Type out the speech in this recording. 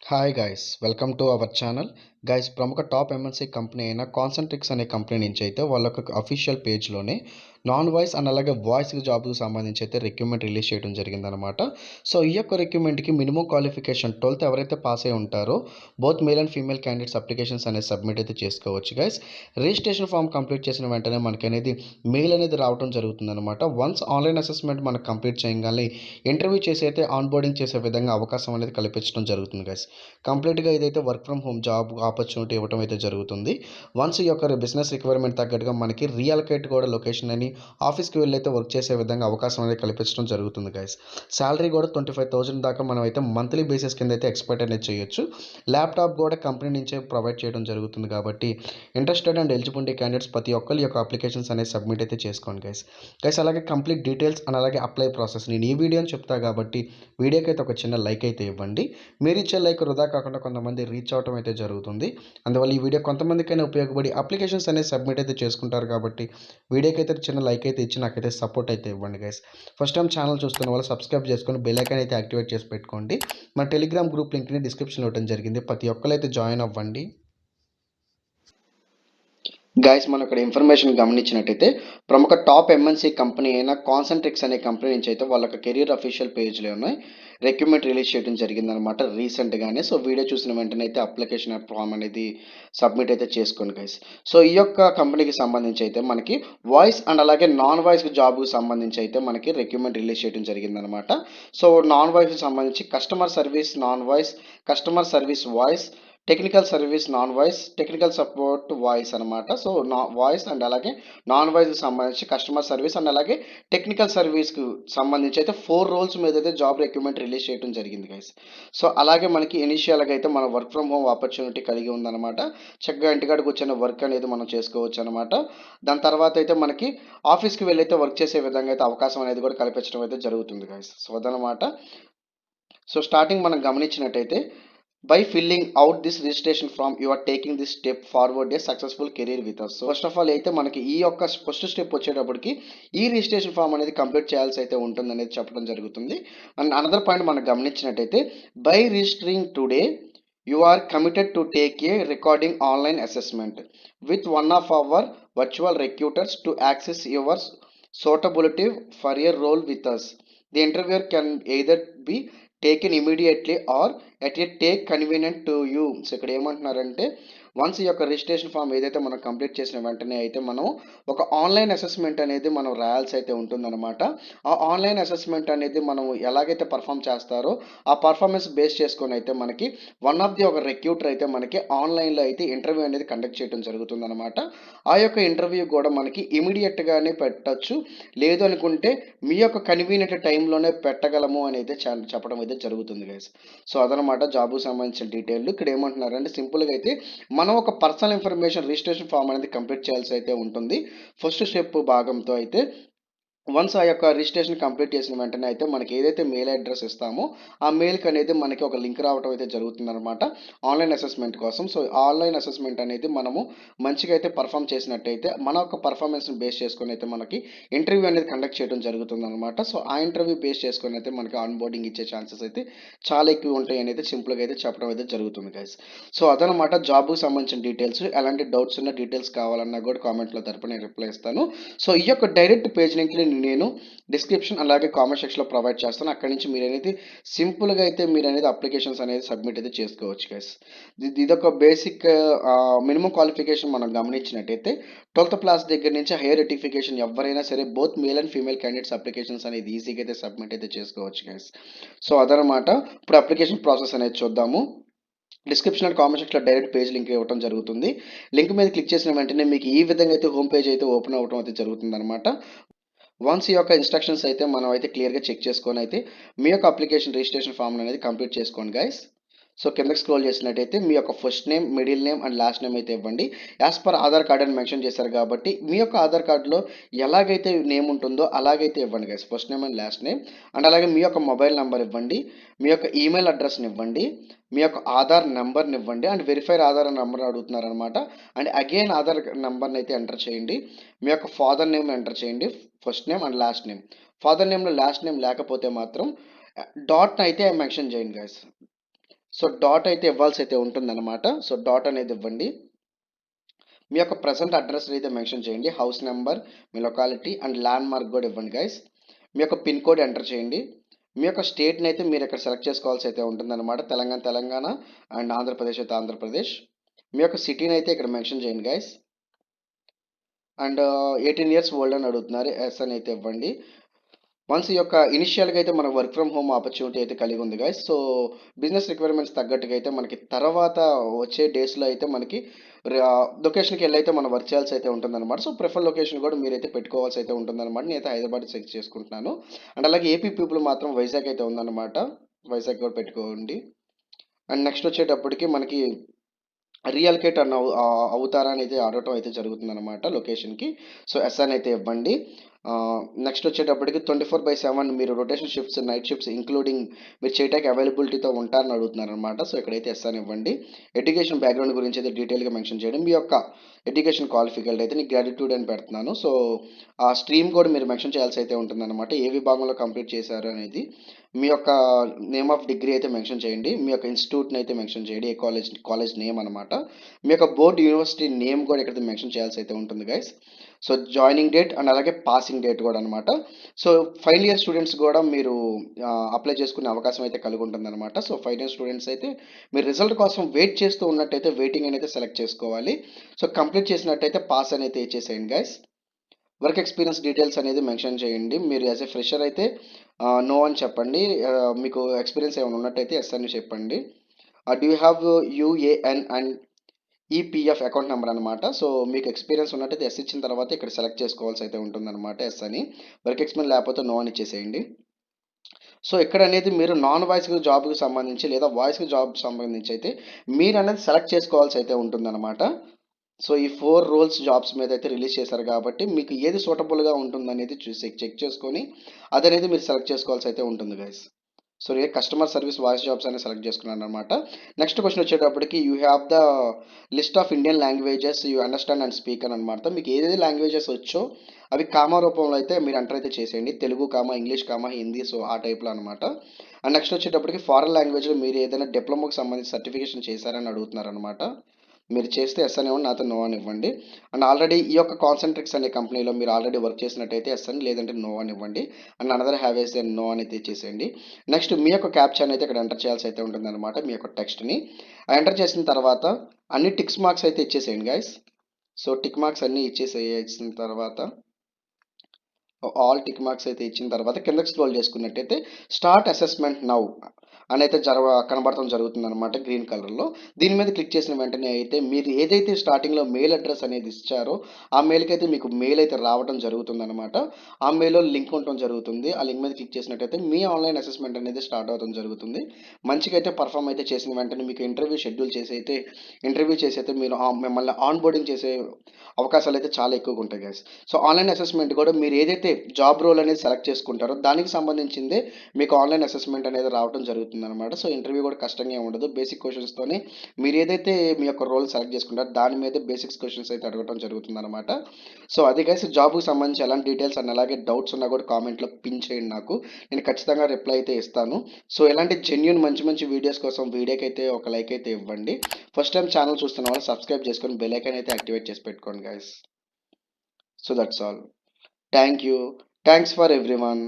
Hi guys, welcome to our channel. Guys, ప్రముఖ top MNC company అయిన Concentrix అనే company నుంచి అయితే వాళ్ళ యొక్క అఫీషియల్ పేజ్లోనే నాన్ వాయిస్ అండ్ అలాగే వాయిస్ జాబ్కి సంబంధించి అయితే రిక్రూట్మెంట్ రిలీజ్ చేయడం జరిగిందనమాట. సో ఈ యొక్క రిక్రూట్మెంట్కి మినిమం క్వాలిఫికేషన్ 12th ఎవరైతే పాస్ అయి ఉంటారో both male and female candidates applications అనేది సబ్మిట్ అయితే చేసుకోవచ్చు గైస్. రిజిస్ట్రేషన్ ఫామ్ కంప్లీట్ చేసిన వెంటనే మనకి అనేది మెయిల్ అనేది రావడం జరుగుతుందన్నమాట. వన్స్ ఆన్లైన్ అసెస్మెంట్ మనకు కంప్లీట్ చేయగానే ఇంటర్వ్యూ చేసి అయితే ఆన్బోర్డింగ్ చేసే విధంగా అవకాశం అనేది కల్పించడం జరుగుతుంది గైస్. కంప్లీట్గా ఇదైతే work from home job opportunity ఇవ్వడం అయితే జరుగుతుంది. వన్స్ ఈ యొక్క బిజినెస్ రిక్వైర్మెంట్ తగ్గట్టుగా మనకి రీఅలొకేట్ కూడా లొకేషన్ అని ఆఫీస్కి వెళ్ళి అయితే వర్క్ చేసే విధంగా అవకాశం అనేది కల్పించడం జరుగుతుంది గైస్. శాలరీ కూడా 25,000 దాకా మనం అయితే మంత్లీ బేసిస్ కింద అయితే ఎక్స్పెక్ట్ అనేది చేయొచ్చు. ల్యాప్టాప్ కూడా కంపెనీ నుంచే ప్రొవైడ్ చేయడం జరుగుతుంది కాబట్టి ఇంట్రెస్టెడ్ అండ్ ఎలిజిబిలిటీ క్యాండిడేట్స్ ప్రతి ఒక్కరి యొక్క అప్లికేషన్స్ అనేది సబ్మిట్ అయితే చేసుకోండి గైస్. గైస్, అలాగే కంప్లీట్ డీటెయిల్స్ అండ్ అలాగే అప్లై ప్రాసెస్ నేను ఈ వీడియోని చెప్తా కాబట్టి వీడియోకి అయితే ఒక చిన్న లైక్ అయితే ఇవ్వండి. మీరు ఇచ్చే లైక్ వృధా కాకుండా కొంతమంది రీచ్ అవడం అయితే జరుగుతుంది. అందువల్ల ఈ వీడియో కొంతమందికైనా ఉపయోగపడి అప్లికేషన్స్ అనేది సబ్మిట్ అయితే చేసుకుంటారు కాబట్టి వీడియోకి అయితే చిన్న లైక్ అయితే ఇచ్చి నాకైతే సపోర్ట్ అయితే ఇవ్వండి గైస్. ఫస్ట్ టైం ఛానల్ చూస్తున్న వాళ్ళు సబ్స్క్రైబ్ చేసుకొని బెల్ ఐకాన్ అయితే యాక్టివేట్ చేసి పెట్టుకోండి. మన టెలిగ్రామ్ గ్రూప్ లింక్ని డిస్క్రిప్షన్లో ఇవ్వడం జరిగింది. ప్రతి ఒక్కరైతే జాయిన్ అవ్వండి. గైస్, మనం ఇక్కడ ఇన్ఫర్మేషన్ గమనించినట్టయితే ప్రముఖ టాప్ ఎంఎన్సీ కంపెనీ అయిన కాన్సెంట్రిక్స్ అనే కంపెనీ నుంచి అయితే వాళ్ళ కెరీర్ అఫీషియల్ పేజ్లో ఉన్నాయి రిక్రూట్మెంట్ రిలీజ్ చేయడం జరిగిందనమాట రీసెంట్గానే. సో వీడియో చూసిన వెంటనే అయితే అప్లికేషన్ ఫామ్ అనేది సబ్మిట్ అయితే చేసుకోండి గైస్. సో ఈ యొక్క కంపెనీకి సంబంధించి అయితే మనకి వాయిస్ అండ్ అలాగే నాన్ వాయిస్ జాబ్కి సంబంధించి అయితే మనకి రిక్రూట్మెంట్ రిలీజ్ చేయడం జరిగిందనమాట. సో నాన్ వాయిస్కి సంబంధించి customer service non voice, customer service voice, technical service non voice, technical support voice అనమాట. సో వాయిస్ అండ్ అలాగే నాన్ వాయిస్కి సంబంధించి కస్టమర్ సర్వీస్ అండ్ అలాగే టెక్నికల్ సర్వీస్కి సంబంధించి అయితే 4 రోల్స్ మీద అయితే జాబ్ రిక్రూట్మెంట్ రిలీజ్ చేయడం జరిగింది గైస్. సో అలాగే మనకి ఇనిషియల్గా అయితే మన వర్క్ ఫ్రమ్ హోమ్ ఆపర్చునిటీ కలిగి ఉందన్నమాట. చక్కగా ఇంటికాడ కూర్చొని వర్క్ అనేది మనం చేసుకోవచ్చు అనమాట. దాని తర్వాత అయితే మనకి ఆఫీస్కి వెళ్ళి అయితే వర్క్ చేసే విధంగా అయితే అవకాశం అనేది కూడా కల్పించడం అయితే జరుగుతుంది గైస్. సో అదనమాట. సో స్టార్టింగ్ మనం గమనించినట్టయితే by filling out this registration form you are taking this step forward a successful career with us. So first of all అయితే మనకి ఈ యొక్క ఫస్ట్ స్టెప్ వచ్చేటప్పటికి ఈ రిజిస్ట్రేషన్ ఫామ్ అనేది కంప్లీట్ చేయాల్సి అయితే ఉంటుంది అనేది చెప్పడం జరుగుతుంది. అండ్ అనదర్ పాయింట్ మనం గమనించినట్టయితే by registering today you are committed to take a recording online assessment with one of our virtual recruiters to access your suitability for a role with us. The interviewer can either be taken immediately or at a take convenient to you. So ఇక్కడ ఏమంటున్నారంటే once ఈ యొక్క registration form ఏదైతే మనం complete చేసిన వెంటనే అయితే మనం ఒక ఆన్లైన్ అసెస్మెంట్ అనేది మనం రాయాల్సి అయితే ఉంటుందన్నమాట. ఆ ఆన్లైన్ అసెస్మెంట్ అనేది మనం ఎలాగైతే పర్ఫామ్ చేస్తారో ఆ పర్ఫార్మెన్స్ బేస్ చేసుకొని అయితే మనకి వన్ ఆఫ్ ది ఒక రిక్రూటర్ అయితే మనకి ఆన్లైన్లో అయితే ఇంటర్వ్యూ అనేది కండక్ట్ చేయడం జరుగుతుందన్నమాట. ఆ యొక్క ఇంటర్వ్యూ కూడా మనకి ఇమీడియట్గానే పెట్టచ్చు, లేదు అనుకుంటే మీ యొక్క కన్వీనియంట్ టైంలోనే పెట్టగలము అని అయితే చెప్పడం అయితే జరుగుతుంది గైస్. సో అదనమాట జాబ్కు సంబంధించిన డీటెయిల్. ఇక్కడ ఏమంటున్నారంటే సింపుల్గా అయితే మనం ఒక పర్సనల్ ఇన్ఫర్మేషన్ రిజిస్ట్రేషన్ ఫామ్ అనేది కంప్లీట్ చేయాల్సి అయితే ఉంటుంది. ఫస్ట్ స్టెప్ భాగంతో అయితే వన్స్ ఆ యొక్క రిజిస్ట్రేషన్ కంప్లీట్ చేసిన వెంటనే అయితే మనకి ఏదైతే మెయిల్ అడ్రస్ ఇస్తామో ఆ మెయిల్కి అనేది మనకి ఒక లింక్ రావడం అయితే జరుగుతుందన్నమాట ఆన్లైన్ అసెస్మెంట్ కోసం. సో ఆన్లైన్ అసెస్మెంట్ అనేది మనము మంచిగా అయితే పర్ఫామ్ చేసినట్టయితే మన యొక్క పర్ఫార్మెన్స్ని బేస్ చేసుకొని అయితే మనకి ఇంటర్వ్యూ అనేది కండక్ట్ చేయడం జరుగుతుందన్నమాట. సో ఆ ఇంటర్వ్యూ బేస్ చేసుకొని అయితే మనకి ఆన్ బోర్డింగ్ ఇచ్చే ఛాన్సెస్ అయితే చాలా ఎక్కువ ఉంటాయి అనేది సింపుల్గా అయితే చెప్పడం అయితే జరుగుతుంది గైస్. సో అదనమాట జాబ్కి సంబంధించిన డీటెయిల్స్. ఎలాంటి డౌట్స్ ఉన్న డీటెయిల్స్ కావాలన్నా కూడా కామెంట్లో తరపున నేను రిప్లై ఇస్తాను. సో ఈ యొక్క డైరెక్ట్ పేజ్ లింక్ని నేను డిస్క్రిప్షన్ అలాగే కామెంట్ సెక్షన్లో ప్రొవైడ్ చేస్తాను. అక్కడి నుంచి మీరు అనేది సింపుల్గా అయితే మీరు అనేది అప్లికేషన్స్ అనేది సబ్మిట్ అయితే చేసుకోవచ్చు గైస్. ఇదొక బేసిక్ మినిమం క్వాలిఫికేషన్ మనం గమనించినట్టయితే 12th క్లాస్ దగ్గర నుంచి హైయర్ ఎడ్యుకేషన్ ఎవరైనా సరే both male and female candidates applications అనేది ఈజీగా అయితే సబ్మిట్ అయితే చేసుకోవచ్చు గైస్. సో అదనమాట. ఇప్పుడు అప్లికేషన్ ప్రాసెస్ అనేది చూద్దాము. డిస్క్రిప్షన్ అండ్ కామెంట్ సెక్షన్లో డైరెక్ట్ పేజ్ లింక్ ఇవ్వడం జరుగుతుంది. లింక్ మీద క్లిక్ చేసిన వెంటనే మీకు ఈ విధంగా అయితే హోమ్ పేజ్ అయితే ఓపెన్ అవ్వడం అయితే జరుగుతుంది అనమాట. వన్స్ ఈ యొక్క ఇన్స్ట్రక్షన్స్ అయితే మనం అయితే క్లియర్గా చెక్ చేసుకొని అయితే మీ యొక్క అప్లికేషన్ రిజిస్ట్రేషన్ ఫామ్ అనేది కంప్లీట్ చేసుకోండి గైస్. సో కిందకి స్క్రోల్ చేసినట్టయితే మీ యొక్క first name, middle name and last name అయితే ఇవ్వండి. యాజ్ పర్ ఆధార్ కార్డ్ అని మెన్షన్ చేశారు కాబట్టి మీ యొక్క ఆధార్ కార్డులో ఎలాగైతే నేమ్ ఉంటుందో అలాగైతే ఇవ్వండి guys. First name and last name and అలాగే మీ యొక్క మొబైల్ నెంబర్ ఇవ్వండి, మీ యొక్క ఈమెయిల్ అడ్రస్ని ఇవ్వండి, మీ యొక్క ఆధార్ నెంబర్ని ఇవ్వండి అండ్ వెరిఫైడ్ ఆధార్ నెంబర్ అడుగుతున్నారనమాట. అండ్ అగైన్ ఆధార్ నెంబర్ని అయితే ఎంటర్ చేయండి. మీ యొక్క ఫాదర్ నేమ్ ఎంటర్ చేయండి, first name and last name. Father నేమ్లో లాస్ట్ నేమ్ లేకపోతే మాత్రం డాట్ని అయితే మెన్షన్ చేయండి గైస్. సో డాట్ అయితే ఇవ్వాల్సి అయితే ఉంటుందన్నమాట. సో డాట్ అనేది ఇవ్వండి. మీ యొక్క ప్రెజెంట్ అడ్రస్ అయితే మెన్షన్ చేయండి. House number, me locality and land mark కూడా ఇవ్వండి గైస్. మీ యొక్క పిన్ కోడ్ ఎంటర్ చేయండి. మీ యొక్క స్టేట్ని అయితే మీరు ఇక్కడ సెలెక్ట్ చేసుకోవాల్సి అయితే ఉంటుందన్నమాట. తెలంగాణ అండ్ ఆంధ్రప్రదేశ్ అయితే ఆంధ్రప్రదేశ్. మీ యొక్క సిటీని అయితే ఇక్కడ మెన్షన్ చేయండి గైస్. అండ్ 18 ఇయర్స్ ఓల్డ్ అని అడుగుతున్నారు. ఎస్ అని అయితే ఇవ్వండి. వన్స్ ఈ యొక్క ఇనిషియల్గా అయితే మన వర్క్ ఫ్రమ్ హోమ్ ఆపర్చునిటీ అయితే కలిగి ఉంది గైస్. సో బిజినెస్ రిక్వైర్మెంట్స్ తగ్గట్టుగా అయితే మనకి తర్వాత వచ్చే డేస్లో అయితే మనకి లొకేషన్కి వెళ్ళి అయితే మనం వర్క్ చేయాల్సి అయితే ఉంటుందన్నమాట. సో ప్రిఫర్ లొకేషన్ కూడా మీరైతే పెట్టుకోవాల్సి అయితే ఉంటుందన్నమాట. నేనైతే హైదరాబాద్ సెలెక్ట్ చేసుకుంటున్నాను. అండ్ అలాగే ఏపీ పీపుల్ మాత్రం వైజాగ్ అయితే ఉందన్నమాట. వైజాగ్ కూడా పెట్టుకోండి. అండ్ నెక్స్ట్ వచ్చేటప్పటికి మనకి రియల్కేట్ అన్న అవుతారా అని అయితే అడగటం అయితే జరుగుతుందన్నమాట లొకేషన్కి. సో ఎస్ అని అయితే ఇవ్వండి. నెక్స్ట్ వచ్చేటప్పటికి 24/7 మీరు rotation shifts, night shifts including మీరు చేయడానికి అవైలబిలిటీతో ఉంటారని అడుగుతున్నారనమాట. సో ఇక్కడైతే ఎస్ అని ఇవ్వండి. ఎడ్యుకేషన్ బ్యాక్గ్రౌండ్ గురించి అయితే డీటెయిల్గా మెన్షన్ చేయండి. మీ యొక్క ఎడ్యుకేషన్ క్వాలిఫికేషన్ అయితే నీకు గ్రాడ్యుయేట్ అని పెడుతున్నాను. సో ఆ స్ట్రీమ్ కూడా మీరు మెన్షన్ చేయాల్సి అయితే ఉంటుందన్నమాట. ఏ విభాగంలో కంప్లీట్ చేశారు అనేది. మీ యొక్క నేమ్ ఆఫ్ డిగ్రీ అయితే మెన్షన్ చేయండి. మీ యొక్క ఇన్స్టిట్యూట్ని అయితే మెన్షన్ చేయండి. ఏ కాలేజ్ నేమ్ అనమాట. మీ యొక్క బోర్డ్ యూనివర్సిటీ నేమ్ కూడా ఇక్కడ మెన్షన్ చేయాల్సి అయితే ఉంటుంది guys. So joining date and అలాగే పాసింగ్ డేట్ కూడా అనమాట. సో ఫైనల్ ఇయర్ స్టూడెంట్స్ కూడా మీరు అప్లై చేసుకునే అవకాశం అయితే కలిగి ఉంటుంది అనమాట. సో ఫైనల్ ఇయర్ స్టూడెంట్స్ అయితే మీరు రిజల్ట్ కోసం వెయిట్ చేస్తూ ఉన్నట్టయితే వెయిటింగ్ అనేది సెలెక్ట్ చేసుకోవాలి. సో కంప్లీట్ చేసినట్టయితే పాస్ అని అయితే ఇచ్చేసేయండి గైస్. వర్క్ ఎక్స్పీరియన్స్ డీటెయిల్స్ అనేది మెన్షన్ చేయండి. మీరు యాజ్ ఏ ఫ్రెషర్ అయితే నో అని చెప్పండి. మీకు ఎక్స్పీరియన్స్ ఏమైనా ఉన్నట్టయితే ఎస్ అని చెప్పండి. Do you have UAN and EPF account number అనమాట. సో మీకు ఎక్స్పీరియన్స్ ఉన్నట్టయితే ఎస్ ఇచ్చిన తర్వాత ఇక్కడ సెలెక్ట్ చేసుకోవాల్సి అయితే ఉంటుందన్నమాట. ఎస్ అని. వర్క్ ఎక్స్పీరియన్స్ లేకపోతే నో అని ఇచ్చేసేయండి. సో ఇక్కడ అనేది మీరు నాన్ వాయిస్ జాబ్కి సంబంధించి లేదా వాయిస్ జాబ్ సంబంధించి అయితే మీరు అనేది సెలెక్ట్ చేసుకోవాల్సి అయితే ఉంటుందన్నమాట. సో ఈ 4 రోల్స్ జాబ్స్ మీద అయితే రిలీజ్ చేశారు కాబట్టి మీకు ఏది సూటబుల్గా ఉంటుందనేది చూసి చెక్ చేసుకొని అదనేది మీరు సెలెక్ట్ చేసుకోవాల్సి అయితే ఉంటుంది గైస్. సో నేను కస్టమర్ సర్వీస్ వాయిస్ జాబ్స్ అనేది సెలెక్ట్ చేసుకున్నాను అనమాట. నెక్స్ట్ క్వశ్చన్ వచ్చేటప్పటికి you have the list of Indian languages you understand and speak అని అనమాట. మీకు ఏదేది లాంగ్వేజెస్ వచ్చో అవి కామా రూపంలో అయితే మీరు ఎంటర్ అయితే చేసేయండి. Telugu comma, English comma, Hindi, so ఆ టైప్లో అనమాట. అండ్ నెక్స్ట్ వచ్చేటప్పటికి ఫారెన్ లాంగ్వేజ్లో మీరు ఏదైనా డిప్లొమాకి సంబంధించి సర్టిఫికేషన్ చేశారని అడుగుతున్నారు అనమాట. మీరు చేస్తే ఎస్ అని ఇవ్వండి, నాతో నో అని ఇవ్వండి. అండ్ ఆల్రెడీ ఈ యొక్క కాన్సెంట్రిక్స్ అనే కంపెనీలో మీరు ఆల్రెడీ వర్క్ చేసినట్టయితే ఎస్ అని, లేదంటే నో అని ఇవ్వండి. అండ్ అనదర్ హ్యావ్ వేస్తే నో అని తెచ్చేసేయండి. నెక్స్ట్ మీ యొక్క క్యాప్చర్ అయితే ఇక్కడ ఎంటర్ చేయాల్సి అయితే ఉంటుందన్నమాట. మీ యొక్క టెక్స్ట్ని ఎంటర్ చేసిన తర్వాత అన్ని టిక్స్ మార్క్స్ అయితే ఇచ్చేసేయండి గైస్. సో టిక్ మార్క్స్ అన్నీ ఇచ్చేసిన తర్వాత ఆల్ టిక్ మార్క్స్ అయితే ఇచ్చిన తర్వాత కిందకి స్క్రోల్ చేసుకున్నట్టయితే స్టార్ట్ అసెస్మెంట్ నౌ అని అయితే కనబడటం జరుగుతుంది అనమాట గ్రీన్ కలర్లో. దీని మీద క్లిక్ చేసిన వెంటనే అయితే మీరు ఏదైతే స్టార్టింగ్లో మెయిల్ అడ్రస్ అనేది ఇచ్చారో ఆ మెయిల్కి అయితే మీకు మెయిల్ అయితే రావడం జరుగుతుంది అనమాట. ఆ మెయిల్లో లింక్ ఉండటం జరుగుతుంది. ఆ లింక్ మీద క్లిక్ చేసినట్టయితే మీ ఆన్లైన్ అసెస్మెంట్ అనేది స్టార్ట్ అవడం జరుగుతుంది. మంచిగా అయితే పర్ఫామ్ అయితే చేసిన వెంటనే మీకు ఇంటర్వ్యూ షెడ్యూల్ చేసి అయితే మీరు మిమ్మల్ని ఆన్ బోర్డింగ్ చేసే అవకాశాలు అయితే చాలా ఎక్కువగా ఉంటాయి గైస్. సో ఆన్లైన్ అసెస్మెంట్ కూడా మీరు ఏదైతే జాబ్ రోల్ అనేది సెలెక్ట్ చేసుకుంటారో దానికి సంబంధించిందే మీకు ఆన్లైన్ అసెస్మెంట్ అనేది రావడం జరుగుతుంది అనమాట. సో ఇంటర్వ్యూ కూడా కష్టంగా ఉండదు. బేసిక్ క్వశ్చన్స్తోనే మీరు ఏదైతే మీ యొక్క రోల్ సెలెక్ట్ చేసుకుంటారో దాని మీద బేసిక్స్ క్వశ్చన్స్ అయితే అడగడం జరుగుతుంది అనమాట. సో అది గైస్ జాబ్కి సంబంధించి ఎలాంటి డీటెయిల్స్ అండ్ అలాగే డౌట్స్ ఉన్నా కూడా కామెంట్లో పిన్ చేయండి నాకు. నేను ఖచ్చితంగా రిప్లై అయితే ఇస్తాను. సో ఇలాంటి జెన్యూన్ మంచి మంచి వీడియోస్ కోసం వీడియోకి అయితే ఒక లైక్ అయితే ఇవ్వండి. ఫస్ట్ టైం ఛానల్ చూస్తున్న వాళ్ళు సబ్స్క్రైబ్ చేసుకొని బెల్ ఐకాన్ అయితే యాక్టివేట్ చేసి పెట్టుకోండి guys. So that's all. Thank you. Thanks for everyone.